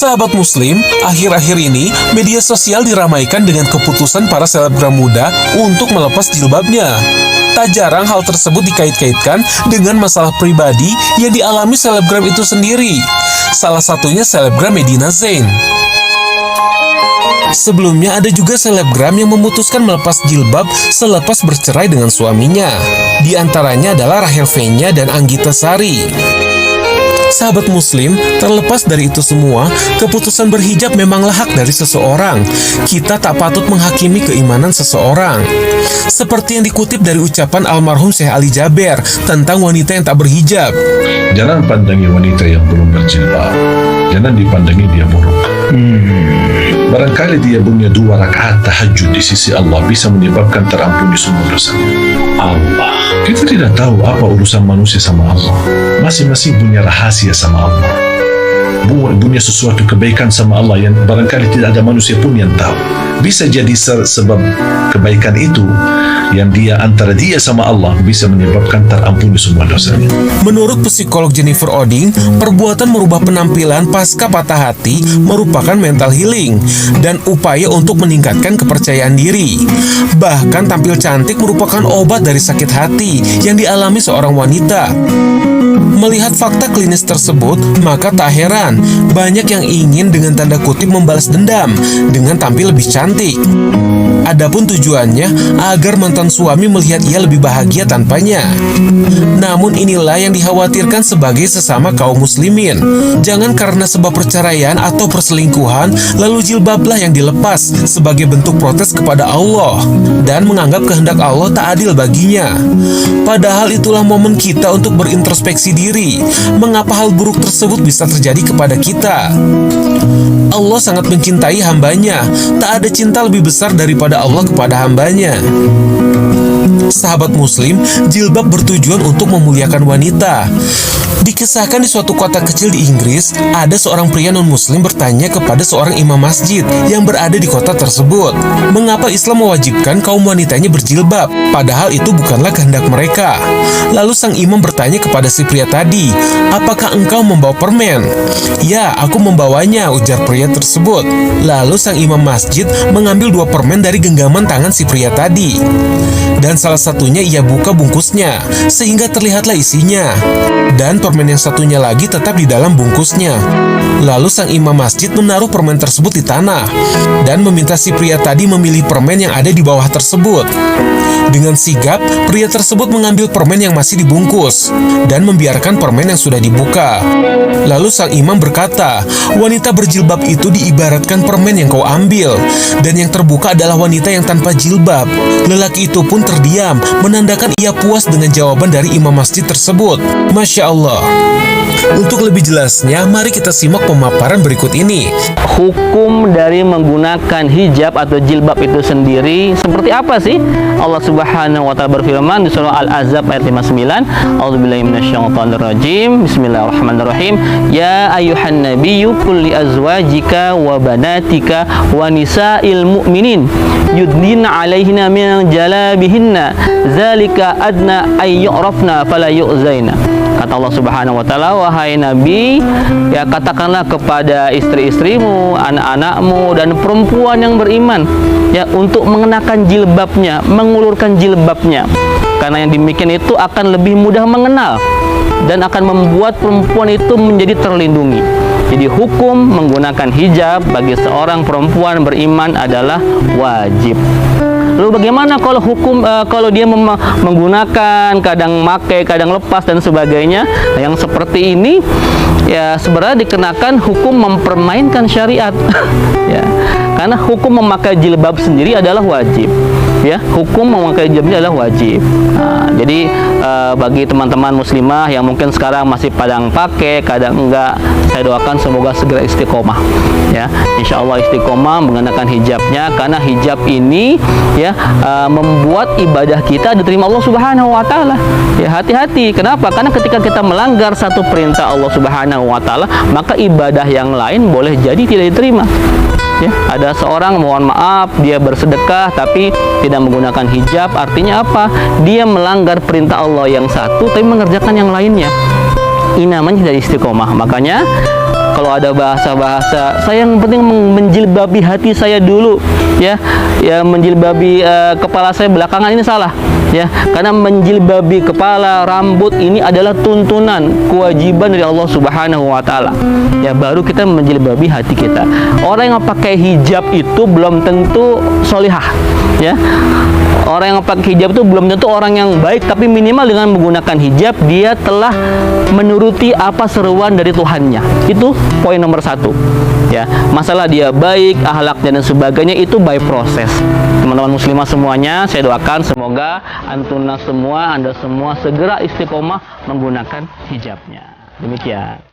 Sahabat Muslim, akhir-akhir ini media sosial diramaikan dengan keputusan para selebgram muda untuk melepas jilbabnya. Tak jarang hal tersebut dikait-kaitkan dengan masalah pribadi yang dialami selebgram itu sendiri. Salah satunya selebgram Medina Zain. Sebelumnya ada juga selebgram yang memutuskan melepas jilbab selepas bercerai dengan suaminya. Di antaranya adalah Rachel Fenya dan Anggita Sari. Sahabat Muslim, terlepas dari itu semua, keputusan berhijab memanglah hak dari seseorang. Kita tak patut menghakimi keimanan seseorang. Seperti yang dikutip dari ucapan almarhum Syekh Ali Jaber tentang wanita yang tak berhijab. Jangan pandangi wanita yang belum berjilbab. Jangan dipandangi dia buruk. Barangkali dia punya 2 rakaat tahajud di sisi Allah bisa menyebabkan terampuni semua dosa. Allah. Kita tidak tahu apa urusan manusia sama Allah. Masing-masing punya rahasia sama Allah. Punya sesuatu kebaikan sama Allah yang barangkali tidak ada manusia pun yang tahu. Bisa jadi sebab kebaikan itu yang dia antara dia sama Allah bisa menyebabkan terampuni semua dosanya. Menurut psikolog Jennifer Oding, perbuatan merubah penampilan pasca patah hati merupakan mental healing dan upaya untuk meningkatkan kepercayaan diri. Bahkan tampil cantik merupakan obat dari sakit hati yang dialami seorang wanita. Melihat fakta klinis tersebut, maka tak heran banyak yang ingin dengan tanda kutip membalas dendam dengan tampil lebih cantik. Adapun tujuannya agar mantan suami melihat ia lebih bahagia tanpanya. Namun inilah yang dikhawatirkan sebagai sesama kaum muslimin. Jangan karena sebab perceraian atau perselingkuhan lalu jilbablah yang dilepas sebagai bentuk protes kepada Allah dan menganggap kehendak Allah tak adil baginya. Padahal itulah momen kita untuk berintrospeksi diri. Mengapa hal buruk tersebut bisa terjadi kepada kita? Allah sangat mencintai hambanya. Tak ada cinta lebih besar daripada Allah kepada hambanya. Sahabat Muslim, jilbab bertujuan untuk memuliakan wanita. Dikisahkan di suatu kota kecil di Inggris, ada seorang pria non-muslim bertanya kepada seorang imam masjid yang berada di kota tersebut, mengapa Islam mewajibkan kaum wanitanya berjilbab, padahal itu bukanlah kehendak mereka. Lalu sang imam bertanya kepada si pria tadi, apakah engkau membawa permen? Ya, aku membawanya, ujar pria tersebut. Lalu sang imam masjid mengambil 2 permen dari genggaman tangan si pria tadi. Dan salah satunya ia buka bungkusnya, sehingga terlihatlah isinya. Dan permen yang satunya lagi tetap di dalam bungkusnya. Lalu sang imam masjid menaruh permen tersebut di tanah dan meminta si pria tadi memilih permen yang ada di bawah tersebut. Dengan sigap, pria tersebut mengambil permen yang masih dibungkus dan membiarkan permen yang sudah dibuka. Lalu sang imam berkata, wanita berjilbab itu diibaratkan permen yang kau ambil, dan yang terbuka adalah wanita yang tanpa jilbab. Lelaki itu pun terdiam, menandakan ia puas dengan jawaban dari imam masjid tersebut. Masya Allah. Untuk lebih jelasnya, mari kita simak pemaparan berikut ini. Hukum dari menggunakan hijab atau jilbab itu sendiri seperti apa sih? Allah Subhanahu wa taala berfirman di surah Al-Ahzab ayat 59, A'udzubillahi minasyaitonirrajim. Bismillahirrahmanirrahim. Ya ayyuhan nabiyyu qul li azwajika wa banatika wa nisa'il mu'minin yudnina 'alaihinna min jalabihinna dzalika adna ay yu'rafna fala yu'zaina. Kata Allah Subhanahu wa taala, wahai Nabi, ya katakanlah kepada istri-istrimu, anak-anakmu dan perempuan yang beriman ya untuk mengenakan jilbabnya, mengulurkan jilbabnya. Karena yang demikian itu akan lebih mudah mengenal dan akan membuat perempuan itu menjadi terlindungi. Jadi hukum menggunakan hijab bagi seorang perempuan beriman adalah wajib. Lalu bagaimana kalau kalau dia menggunakan, kadang pakai, kadang lepas dan sebagainya? Nah, yang seperti ini ya sebenarnya dikenakan hukum mempermainkan syariat. Ya. Karena hukum memakai jilbab sendiri adalah wajib. Ya, hukum memakai jilbab ini adalah wajib. Nah, jadi bagi teman-teman muslimah yang mungkin sekarang masih kadang pakai, kadang enggak, saya doakan semoga segera istiqomah. Ya, insya Allah istiqomah mengenakan hijabnya, karena hijab ini ya membuat ibadah kita diterima Allah Subhanahu wa taala. Ya, hati-hati. Kenapa? Karena ketika kita melanggar satu perintah Allah Subhanahu wa taala, maka ibadah yang lain boleh jadi tidak diterima. Ya, ada seorang, mohon maaf, dia bersedekah tapi tidak menggunakan hijab. Artinya apa? Dia melanggar perintah Allah yang satu tapi mengerjakan yang lainnya. Ini namanya dari istiqomah. Makanya kalau ada bahasa-bahasa, saya yang penting menjilbabi hati saya dulu, ya menjilbabi kepala saya belakangan, ini salah, ya, karena menjilbabi kepala, rambut ini adalah tuntunan, kewajiban dari Allah Subhanahu wa taala. Ya, baru kita menjilbabi hati kita. Orang yang pakai hijab itu belum tentu solihah, ya. Orang yang pakai hijab itu belum tentu orang yang baik, tapi minimal dengan menggunakan hijab dia telah menuruti apa seruan dari Tuhannya. Itu poin nomor 1. Ya, masalah dia baik, akhlaknya dan sebagainya itu by proses. Teman-teman muslimah semuanya, saya doakan semoga Anda semua segera istiqomah menggunakan hijabnya. Demikian.